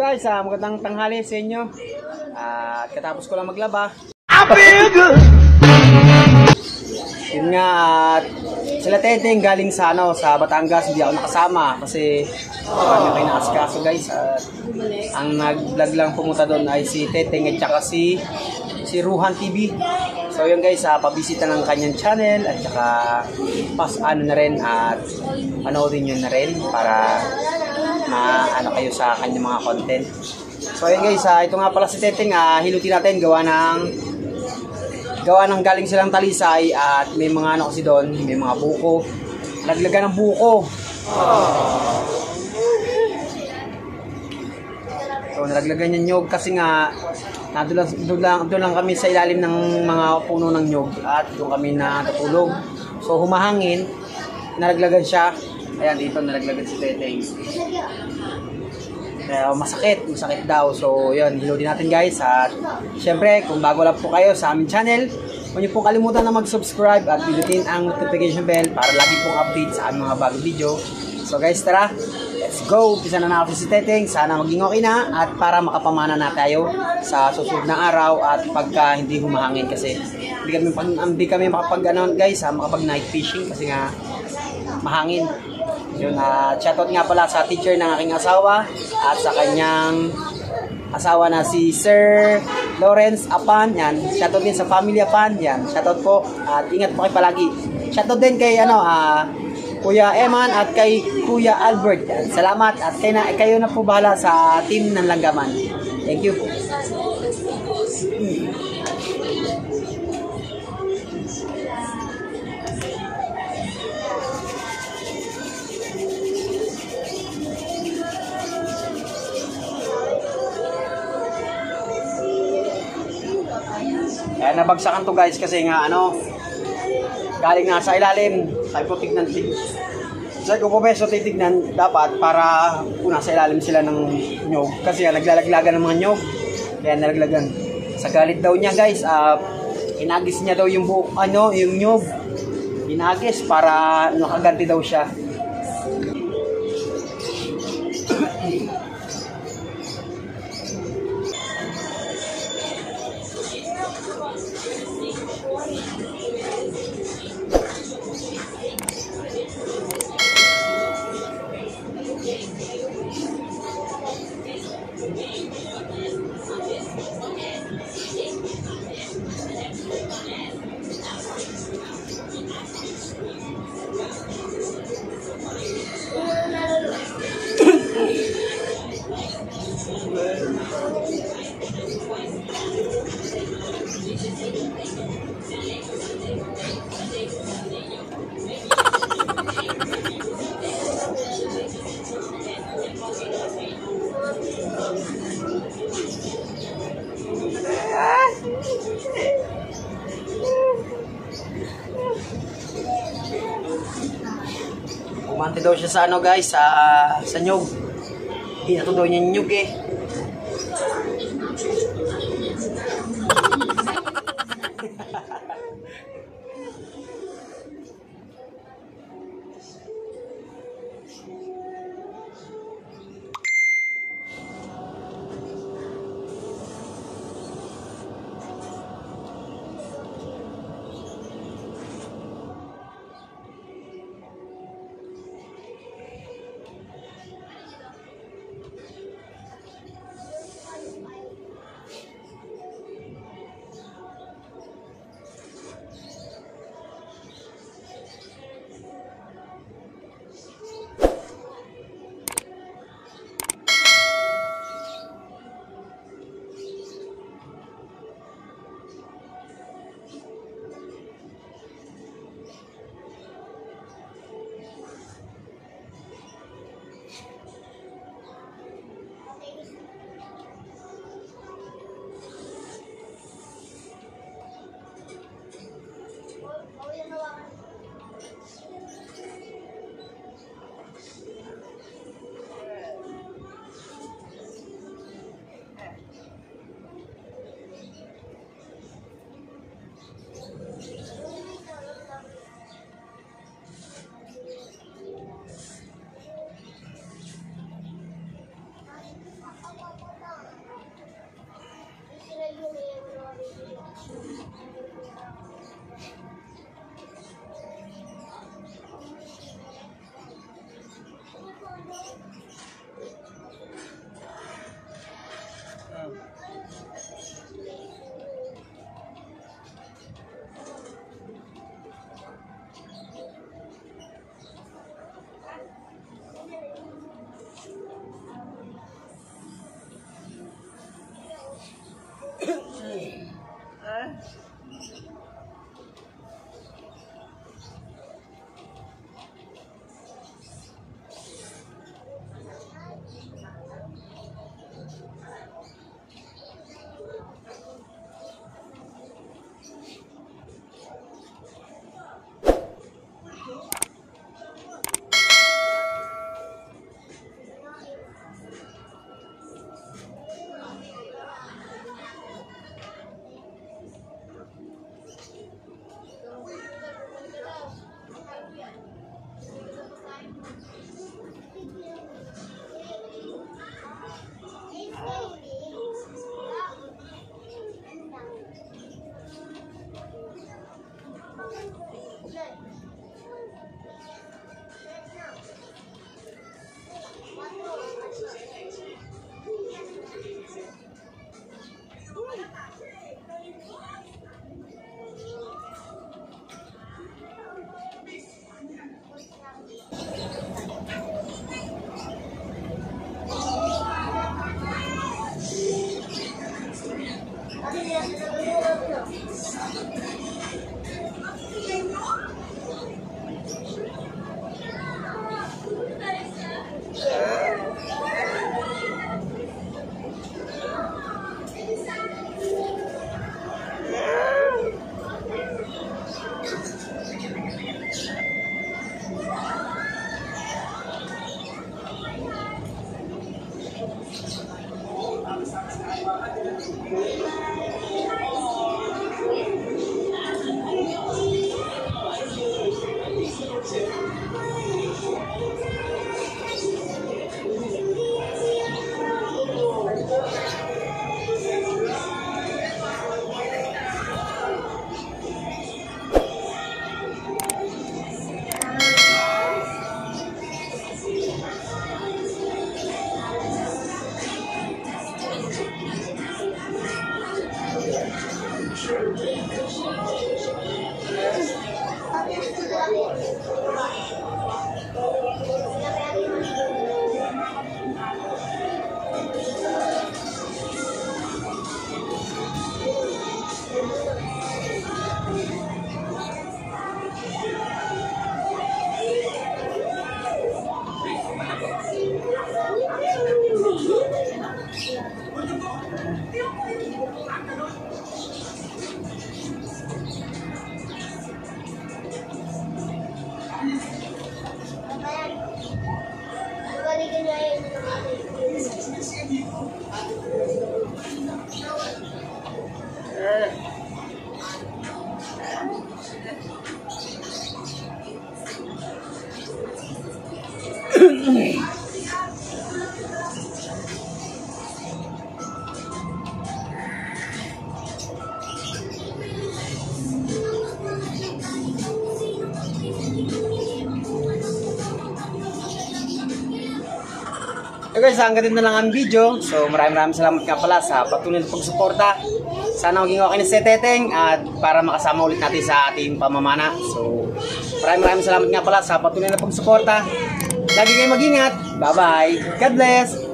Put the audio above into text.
guys, magandang tanghali sa inyo. Katapos ko lang maglaba. Yun nga, sila Teteng galing sa sa Batangas, hindi ako nakasama kasi kami kayo nakasikaso guys. Ang nag-vlog lang pumunta doon ay si Teteng at saka si Ruhan TV. So yun guys, pabisita ng kanyang channel at saka na rin at panoodin nyo na rin para kayo sa kanyang mga content. So yun guys, ito nga pala si Teteng, hilutin natin gawa ng galing silang Talisay at may mga kasi doon, may mga buko. Laglagan ng buko. So nalaglagan yung nyog kasi nga doon lang kami sa ilalim ng mga puno ng nyog at doon kami natutulog. So humahangin, nalaglagan siya. Ayan, dito nalaglagan si Teteng. Kaya masakit daw. So yun, hilutin natin guys. At syempre, kung bago lang po kayo sa aming channel, huwag niyo pong kalimutan na mag-subscribe at pinutin ang notification bell para lagi pong update sa aming mga bagong video. So guys, tara, let's go! Umpisa na natin si Teteng. Sana maging okay na at para makapamana na tayo sa susunod na araw at pagka hindi humahangin kasi hindi kami makapag makapag night fishing kasi nga mahangin. Yun, shoutout nga pala sa teacher ng aking asawa at sa kanyang asawa na si Sir Lawrence Apan. Yan, shoutout din sa family Apan. Yan, shoutout po at ingat po kayo palagi. Shoutout din kay Kuya Eman at kay Kuya Albert. Yan, salamat at kayo na po bahala sa team ng Langgaman. Thank you. Kaya nabagsakan to guys kasi nga galing na sa ilalim. Sabi ko po beso titignan dapat para nasa ilalim sila ng nyog kasi naglalaglagan ng mga nyog. Kaya nalaglagan. Sa galit daw niya guys, inagis niya daw yung yung nyog. Inagis para nakaganti daw siya. Umante daw siya sa guys, sa nyog. Hinato daw niya yung nyog eh. guys, hanggang dito na lang ang video. So maraming salamat nga pala sa patuloy na pagsuporta. Sana maging okay na si Teteng at para makasama ulit natin sa ating pamamana. So maraming salamat nga pala sa patuloy na pagsuporta. Lagi kayong mag-ingat. Bye-bye. God bless.